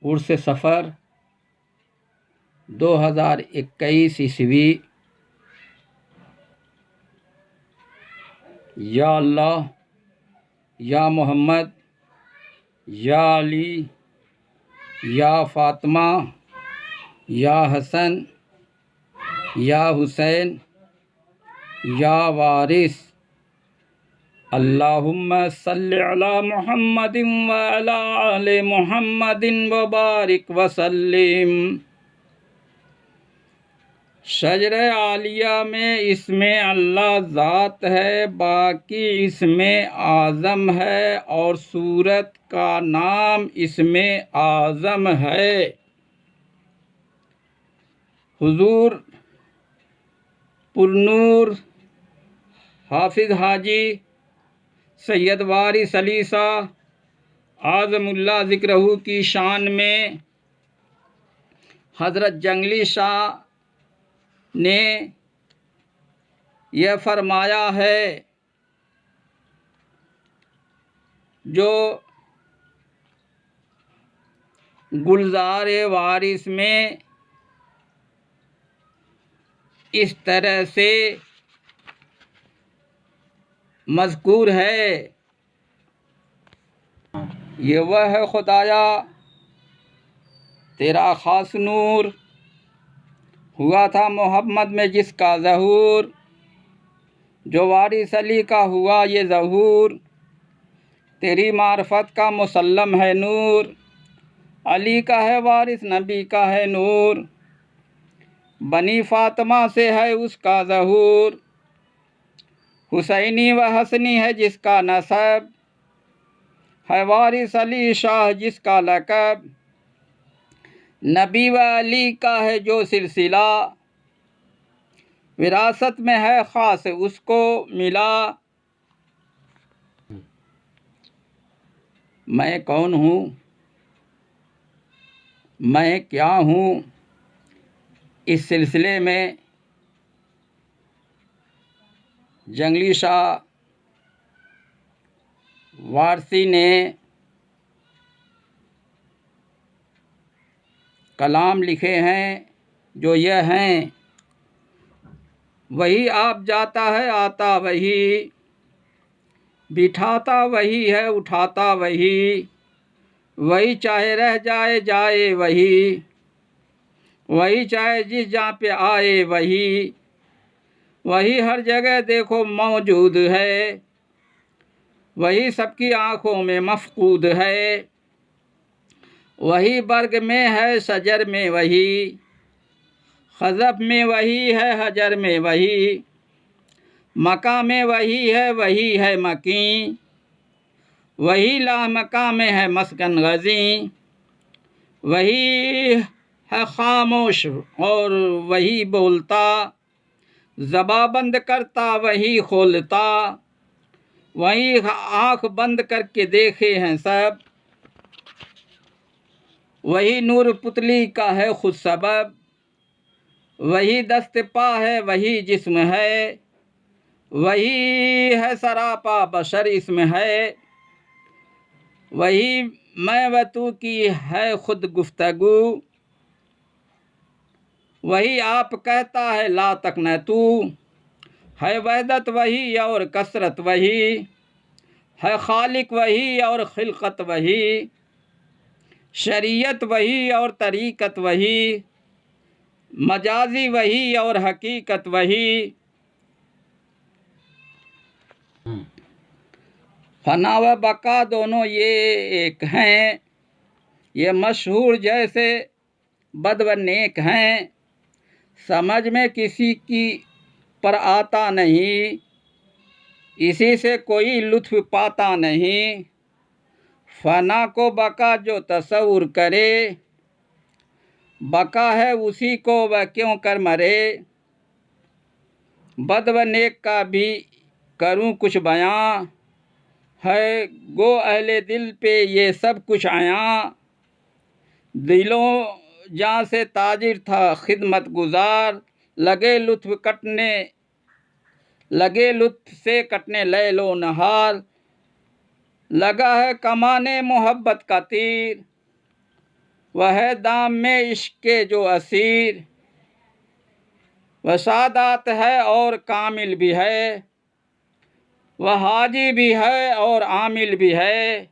उर्स सफ़र 2021 ईस्वी। या अल्लाह, या मोहम्मद, या अली, या फ़ातिमा, या हसन, या हुसैन, या वारिस, अल्लाहुम्मा सल्लि अला मुहम्मदिन व अला आले मुहम्मदिन व बारिक व सल्लिम। शजर आलिया में इसमें अल्लाह ज़ात है, बाकी इसमें आज़म है और सूरत का नाम इसमें आज़म है। हुजूर पुरनूर हाफिज़ हाजी सैयद वारिस अली शाह आज़मुल्लाह ज़िक्रहू की शान में हज़रत जंगली शाह ने यह फरमाया है, जो गुलज़ार वारिस में इस तरह से मज़कूर है। ये वह है खुदाया तेरा ख़ास नूर, हुआ था मोहम्मद में जिसका ज़हूर, जो वारिस अली का हुआ ये ज़हूर, तेरी मार्फत का मुसल्लम है नूर, अली का है वारिस नबी का है नूर, बनी फ़ातिमा से है उसका ज़हूर, हुसैनी व हसनी है जिसका नसब, है वारिस अली शाह जिसका लक़ब, नबी व अली का है जो सिलसिला, विरासत में है ख़ास उसको मिला। मैं कौन हूँ, मैं क्या हूँ, इस सिलसिले में जंगली शाह वारसी ने कलाम लिखे हैं, जो यह हैं, वही आप जाता है आता वही, बिठाता वही है उठाता वही, वही चाहे रह जाए जाए वही, वही चाहे जिस जहाँ पे आए वही, वही हर जगह देखो मौजूद है, वही सबकी आँखों में मफ़कूद है, वही बर्ग में है शजर में वही, ख़ज़फ़ में वही है हजर में वही, मका में वही है मकी, वही लामका में है मस्कन गज़ी, वही है खामोश और वही बोलता, ज़बां बंद करता वही खोलता, वही आँख बंद करके देखे हैं सब, वही नूर पुतली का है खुद सबब, वही दस्त पा है वही जिस्म है, वही है सरापा बशर इसमें है, वही मैं व तू की है खुद गुफ्तगू, वही आप कहता है ला तक न तू, है वहदत वही और कसरत वही, है खालिक वही और खिलकत वही, शरीयत वही और तरीक़त वही, मजाजी वही और हकीकत वही, फना व बका दोनों ये एक हैं, ये मशहूर जैसे बद व नेक हैं, समझ में किसी की पर आता नहीं, इसी से कोई लुत्फ़ पाता नहीं, फना को बका जो तसव्वुर करे, बका है उसी को वह क्यों कर मरे, बद व नेक का भी करूं कुछ बयां, है गो अहले दिल पे ये सब कुछ आया, दिलों जहाँ से ताजिर था खिदमत गुजार, लगे लुत्फ़ से कटने लैलो नहार, लगा है कमाने मोहब्बत का तीर, वह है दाम में इश्क के जो असीर, वह सादात है और कामिल भी है, वह हाजी भी है और आमिल भी है।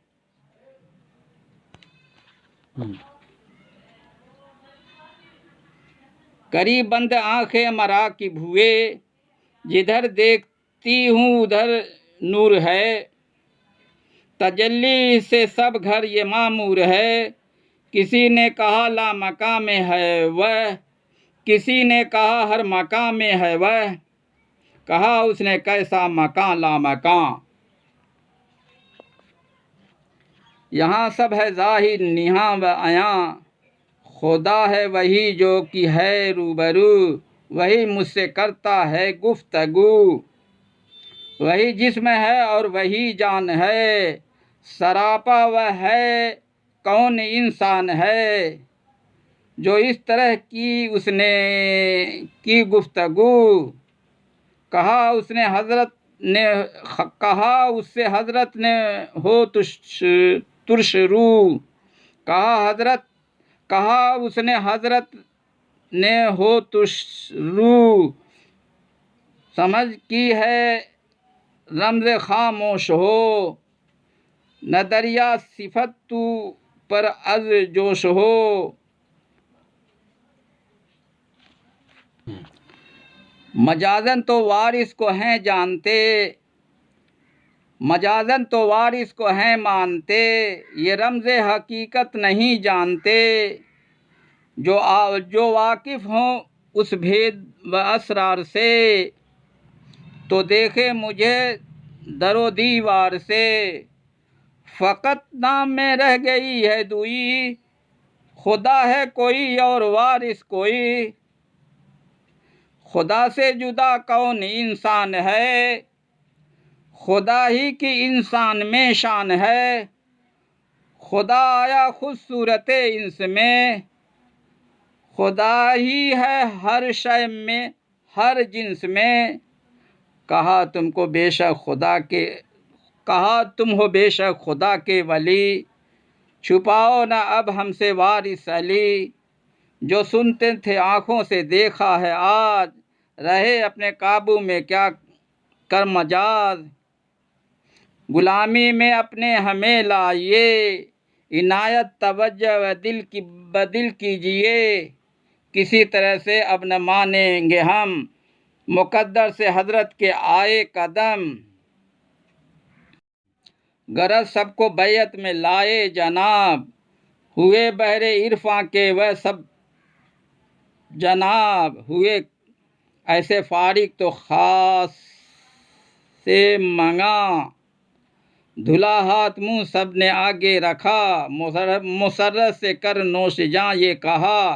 करीब बंद आंखें मराकिब हुए, जिधर देखती हूँ उधर नूर है। तजल्ली से सब घर ये मामूर है, किसी ने कहा ला मकाम में है वह, किसी ने कहा हर मकाम में है वह, कहा उसने कैसा मकान ला मकान। यहाँ सब है ज़ाहिर निहाँ व अयां, खुदा है वही जो कि है रूबरू, वही मुझसे करता है गुफ्तगू। वही जिस्म है और वही जान है, सरापा वह है कौन इंसान है, जो इस तरह की उसने की गुफ्तगू। कहा उससे हजरत ने हो तुर्श रू, कहा उसने हजरत ने हो तुर्श, समझ की है रमज़ खामोश हो, न दरिया सिफत तू पर अज जोश हो। मजाजन तो वारिस को हैं जानते, मजाजन तो वारिस को हैं मानते, ये रमज़े हकीकत नहीं जानते। जो वाकिफ़ हों उस भेद व असरार से, तो देखे मुझे दरो दीवार से। फ़कत नाम में रह गई है दुई, खुदा है कोई और वारिस कोई। खुदा से जुदा कौन इंसान है, खुदा ही की इंसान में शान है। खुदा आया खुद सूरत इंस में, खुदा ही है हर शय में हर जिन्स में। कहा तुम हो बेशक खुदा के वली, छुपाओ न अब हमसे वारिस अली। जो सुनते थे आँखों से देखा है आज, रहे अपने काबू में क्या कर मजाज। गुलामी में अपने हमें लाइए, इनायत तवज्जो व बदिल कीजिए। किसी तरह से अब न मानेंगे हम, मुकद्दर से हजरत के आए कदम। गरज सबको बैयत में लाए जनाब, हुए बहरे इरफां के वह सब जनाब। हुए ऐसे फारिग तो खास से मंगा, धुला हाथ मुँह सब ने आगे रखा। मुसर्रत से कर नोश जां ये कहा,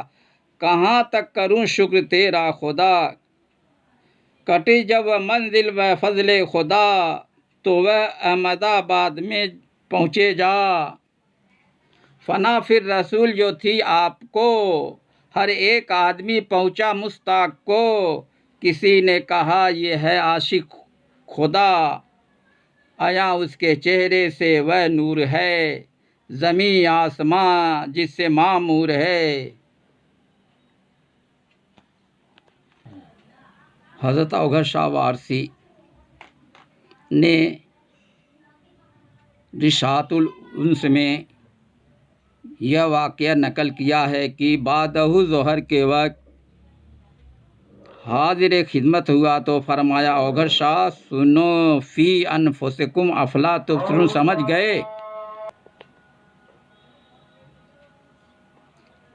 कहाँ तक करूँ शुक्र तेरा खुदा। कटी जब मंजिल व फजले खुदा, तो वह अहमदाबाद में पहुँचे जा। फना फिर रसूल जो थी आपको, हर एक आदमी पहुँचा मुश्ताक को। किसी ने कहा ये है आशिक खुदा, आया उसके चेहरे से वह नूर है, ज़मीं आसमां जिससे मामूर है। हज़रत अवघर शाह वारसी ने रिशातुल उन्स में यह वाक़या नकल किया है कि बादहु ज़ोहर के वक्त हाजिर खिदमत हुआ तो फरमाया, अवघर शाह सुनो फ़ी अनफुसिकुम अफला तुबसिरून। समझ गए?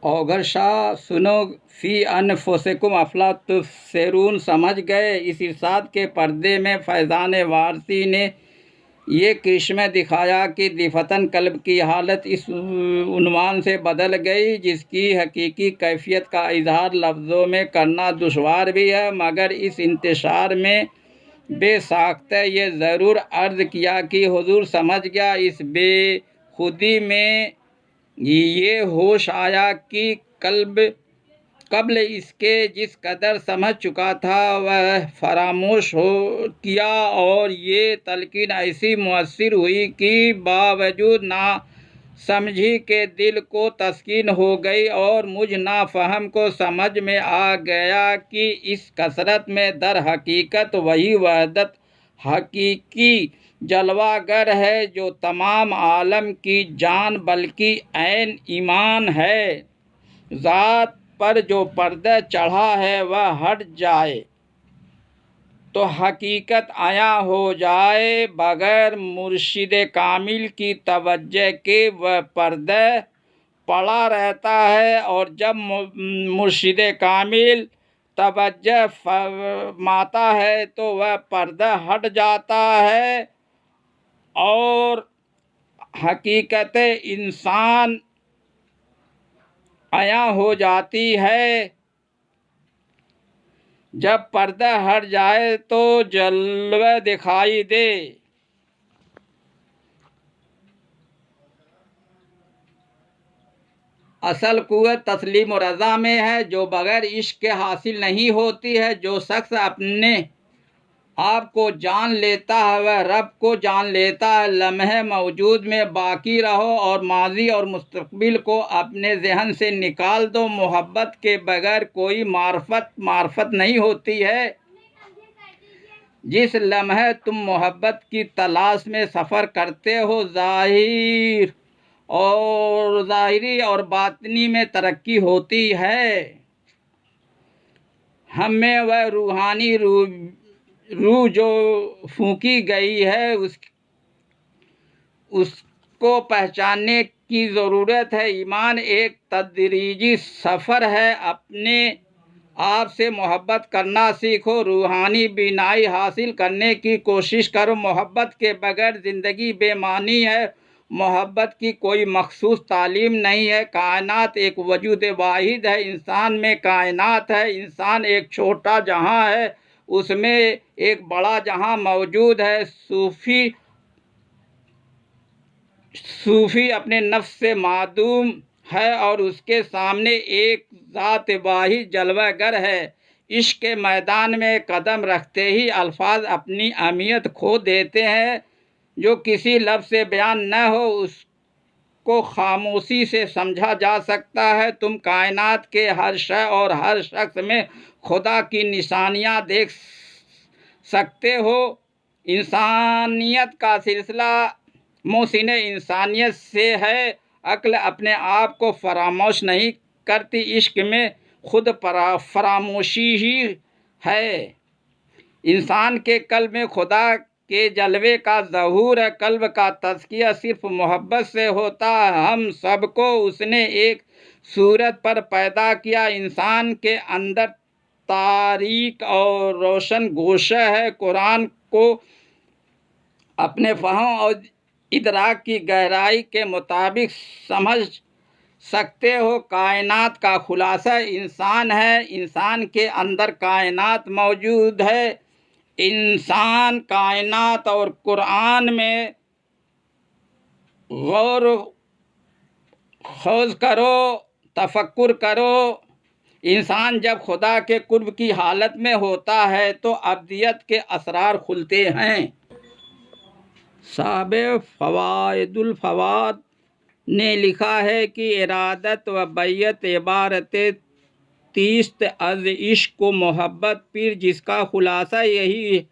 अवघर शाह सुनो फ़ी अनफुसिकुम अफला तुबसिरून, समझ गए? इस इरशाद के पर्दे में फैज़ान वारसी ने ये करिश्मा दिखाया कि दिफतन कल्ब की हालत इस उन्वान से बदल गई, जिसकी हकीकी कैफियत का इजहार लफ्ज़ों में करना दुश्वार भी है, मगर इस इंतशार में बेसाख्ता ये ज़रूर अर्ज़ किया कि हुजूर समझ गया। इस बेखुदी में ये होश आया कि कब्ल इसके जिस कदर समझ चुका था वह फरामोश हो किया, और ये तलकीन ऐसी मुअस्सिर हुई कि बावजूद ना समझी के दिल को तस्कीन हो गई और मुझ नाफहम को समझ में आ गया कि इस कसरत में दर हकीकत वही वहदत हकीकी जलवागर है जो तमाम आलम की जान बल्कि ऐन ईमान है। ज़ात पर जो पर्दा चढ़ा है वह हट जाए तो हकीकत आया हो जाए। बगैर मुर्शिद कामिल की तवज्जो के वह पर्दा पड़ा रहता है और जब मुर्शिद कामिल तवज्जो फरमाता है तो वह पर्दा हट जाता है और हकीकत इंसान आया हो जाती है। जब पर्दा हट जाए तो जलवा दिखाई दे। असल कुव्वत तस्लीम और रज़ा में है जो बगैर इश्क के हासिल नहीं होती है। जो शख्स अपने आप को जान लेता है वह रब को जान लेता है। लम्हे मौजूद में बाकी रहो और माजी और मुस्तकबिल को अपने जहन से निकाल दो। मोहब्बत के बगैर कोई मार्फत नहीं होती है। जिस लम्हे तुम मोहब्बत की तलाश में सफ़र करते हो ज़ाहिरी और बातिनी में तरक्की होती है। हमें वह रूहानी रूह जो फूंकी गई है उसको पहचानने की ज़रूरत है। ईमान एक तदरीजी सफ़र है। अपने आप से मोहब्बत करना सीखो। रूहानी बीनाई हासिल करने की कोशिश करो। मोहब्बत के बगैर ज़िंदगी बेमानी है। मोहब्बत की कोई मखसूस तालीम नहीं है। कायनात एक वजूद वाहिद है। इंसान में कायनात है। इंसान एक छोटा जहां है, उसमें एक बड़ा जहां मौजूद है। सूफी अपने नफ्स से मादूम है और उसके सामने एक ज़ात वाहिद जलवागर है। इश्क के मैदान में कदम रखते ही अल्फाज अपनी अहमियत खो देते हैं। जो किसी लफ्ज़ से बयान न हो उसको खामोशी से समझा जा सकता है। तुम कायनात के हर शय और हर शख्स में खुदा की निशानियाँ देख सकते हो। इंसानियत का सिलसिला मोहसिन इंसानियत से है। अक्ल अपने आप को फरामोश नहीं करती। इश्क में खुद फरामोशी ही है। इंसान के कल्ब में खुदा के जलवे का ज़हूर है। कल्ब का तज़किया सिर्फ मोहब्बत से होता है। हम सबको उसने एक सूरत पर पैदा किया। इंसान के अंदर तारीक और रोशन गोशा है। कुरान को अपने फ़हम और इदराक की गहराई के मुताबिक समझ सकते हो। कायनात का खुलासा इंसान है। इंसान के अंदर कायनात मौजूद है। इंसान, कायनात और कुरान में गौर खोज करो, तफक्कुर करो। इंसान जब खुदा के कुर्ब की हालत में होता है तो अब्दियत के असरार खुलते हैं। साहब फ़वाइदुल फ़वाद ने लिखा है कि इरादत व बैयत इबारत तीस्त अज़ इश्क को मोहब्बत पीर, जिसका खुलासा यही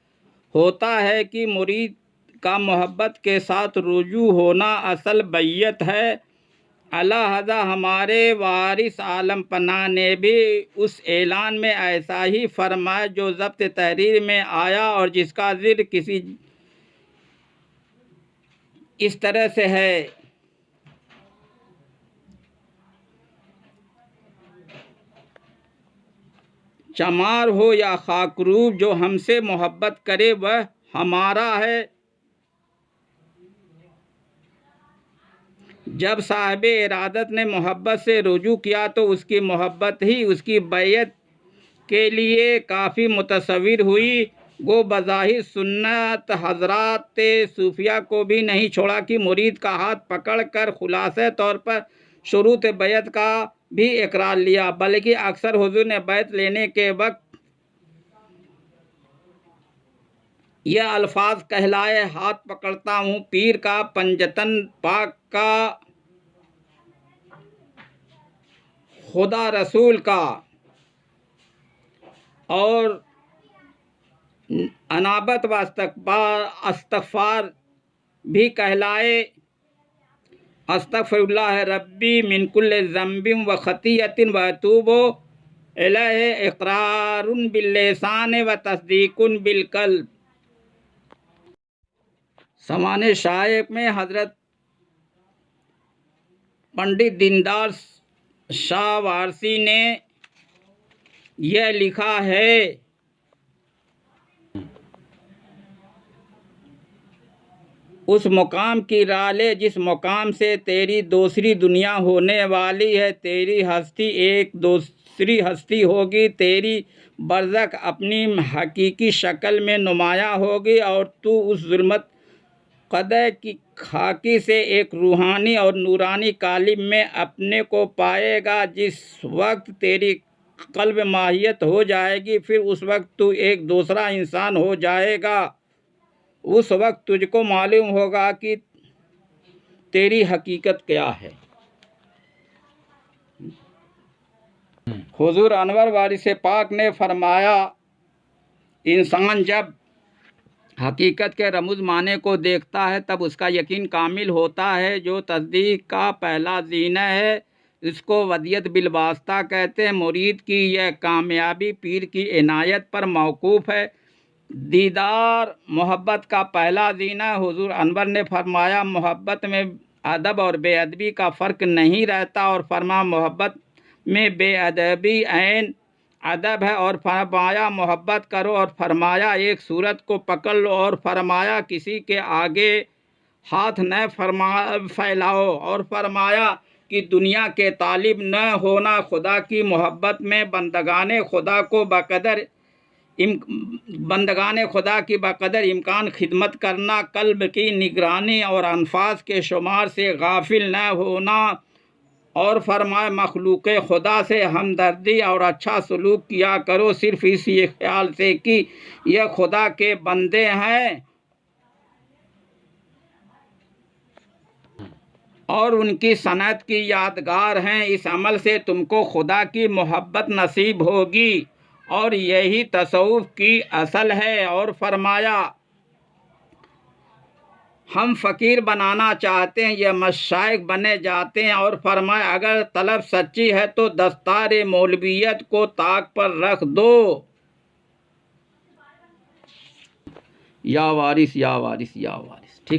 होता है कि मुरीद का मोहब्बत के साथ रुजू होना असल बैयत है। अल्लाह हमारे वारिस आलम पनाह ने भी उस ऐलान में ऐसा ही फरमाया जो ज़ब्त तहरीर में आया और जिसका ज़िक्र किसी इस तरह से है। चमार हो या खाकरूब, जो हमसे मोहब्बत करे वह हमारा है। जब साहिब इरादत ने मोहब्बत से रुजू किया तो उसकी मोहब्बत ही उसकी बैयत के लिए काफ़ी मुतसव्विर हुई। गो बज़ाहिर सुन्नत हज़रात सूफिया को भी नहीं छोड़ा कि मुरीद का हाथ पकड़ कर खुलासे तौर पर शुरूत बैत का भी इकरार लिया, बल्कि अक्सर हुजूर ने बैत लेने के वक्त यह अल्फाज कहलाए, हाथ पकड़ता हूँ पीर का, पंजतन पाक का, खुदा रसूल का और अनाबत व इस्तग़फ़ार भी कहलाए। अस्तग़फ़िरुल्लाह रब्बी मिन कुल्लि ज़ंबिन व ख़तीअतिन व अतूबु इलैहि इक़रारुन बिल्लिसान व तस्दीक़ुन बिलक़ल्ब। सामान्य शायर में हज़रत पंडित दीनदयाल शाह वारसी ने यह लिखा है, उस मुकाम की राले जिस मुकाम से तेरी दूसरी दुनिया होने वाली है। तेरी हस्ती एक दूसरी हस्ती होगी, तेरी बरज़ख अपनी हकीकी शक्ल में नुमायाँ होगी और तू उस ज़ुल्मत क़दर की खाकी से एक रूहानी और नूरानी कालिब में अपने को पाएगा। जिस वक्त तेरी क़ल्ब माहियत हो जाएगी, फिर उस वक्त तू एक दूसरा इंसान हो जाएगा। उस वक्त तुझको मालूम होगा कि तेरी हकीकत क्या है। हुज़ूर अनवर वारिस पाक ने फरमाया, इंसान जब हकीकत के रमूज़ माने को देखता है तब उसका यकीन कामिल होता है। जो तस्दीक का पहला ज़ीना है इसको वदियत बिलवास्ता कहते हैं। मुरीद की यह कामयाबी पीर की इनायत पर मौकूफ़ है। दीदार मोहब्बत का पहला ज़ीना। हुज़ूर अनवर ने फरमाया, मोहब्बत में अदब और बेअदबी का फ़र्क नहीं रहता और फरमा मोहब्बत में बेअदबी ऐन अदब है। और फरमाया मोहब्बत करो और फरमाया एक सूरत को पकड़ लो और फरमाया किसी के आगे हाथ न फैलाओ और फरमाया कि दुनिया के तालिब न होना। खुदा की मोहब्बत में बंदगाने खुदा की बकदर इम्कान खिदमत करना, कल्ब की निगरानी और अनफास के शुमार से गाफिल न होना। और फरमाए मखलूक खुदा से हमदर्दी और अच्छा सलूक किया करो, सिर्फ़ इसी ख्याल से कि यह खुदा के बंदे हैं और उनकी सनत की यादगार हैं। इस अमल से तुमको खुदा की मोहब्बत नसीब होगी और यही तसव्वुफ़ की असल है। और फरमाया हम फ़कीर बनाना चाहते हैं, यह मशाइख बने जाते हैं। और फरमाया अगर तलब सच्ची है तो दस्तार मौलवियत को ताक पर रख दो। या वारिस या वारिस या वारिस।